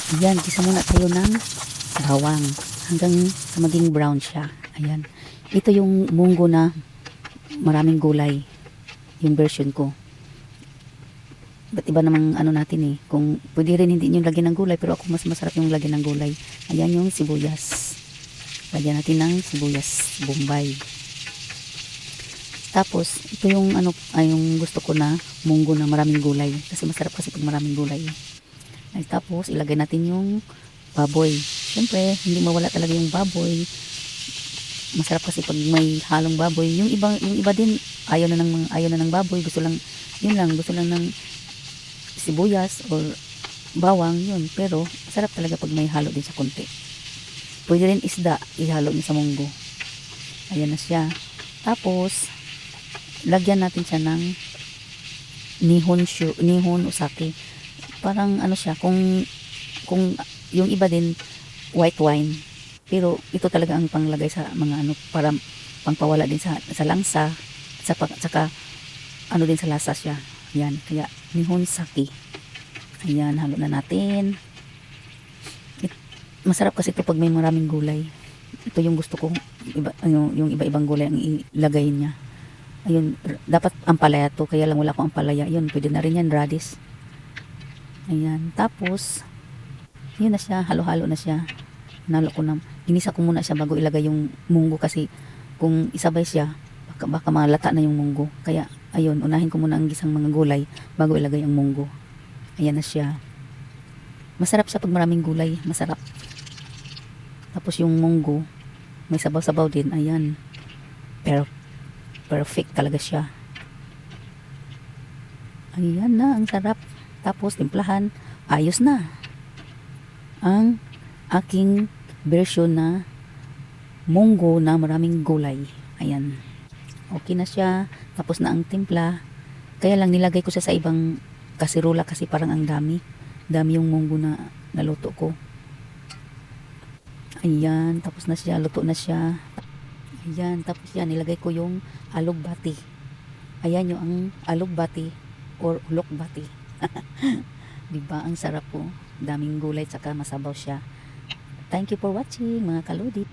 Ayan, gisa muna tayo ng bawang hanggang sa maging brown siya. Ayan. Ito yung munggo na maraming gulay. Yung version ko. Ba't iba namang ano natin eh. Kung pwede rin hindi nyo lagyan ng gulay, pero ako mas masarap yung lagyan ng gulay. Ayan yung sibuyas. Lagyan natin ng sibuyas bombay. Tapos, ito yung ano, yung gusto ko na munggo na maraming gulay. Kasi masarap kasi pag maraming gulay. Ay, tapos, ilagay natin yung baboy. Siyempre, hindi mawala talaga yung baboy. Masarap kasi pag may halong baboy. Yung iba din, ayaw na ng baboy. Gusto lang, yun lang, gusto lang ng sibuyas or bawang, yun. Pero, masarap talaga pag may halo din sa konti. Pwede rin isda, ihalo niyo sa munggo. Ayan na siya. Tapos, lagyan natin siya ng nihon usake. Parang ano siya, kung yung iba din white wine. Pero ito talaga ang panglagay sa mga ano para pangpawala din sa langsa, saka ano din sa lasa siya. Yan, kaya nihon sake. Ayan, halo na natin. Masarap kasi ito pag may maraming gulay. Ito yung gusto ko, yung iba-ibang gulay ang ilagay niya. Ayun, dapat ampalaya to, kaya lang wala akong ampalaya. Yun, pwede na rin yan, radish. Ayan, tapos, yun na siya, halo-halo na siya. Ginisa ko muna siya bago ilagay yung munggo kasi kung isabay siya, baka malata na yung munggo. Kaya, ayun, unahin ko muna ang gisang mga gulay bago ilagay ang munggo. Ayan na siya. Masarap siya pag maraming gulay, masarap. Tapos yung munggo, may sabaw-sabaw din, ayan. Pero, perfect talaga siya. Ayan na, ang sarap. Tapos, timplahan, ayos na. Ang aking version na munggo na maraming gulay. Ayan. Okay na siya. Tapos na ang timpla. Kaya lang nilagay ko siya sa ibang kasirola kasi parang ang dami. Dami yung munggo na naluto ko. Ayan. Tapos na siya. Luto na siya. Ayan. Tapos yan. Nilagay ko yung alugbati. Ayan yung ang alugbati or ulokbati. Diba? Ang sarap po. Daming gulay tsaka masabaw siya. Thank you for watching mga kaludi.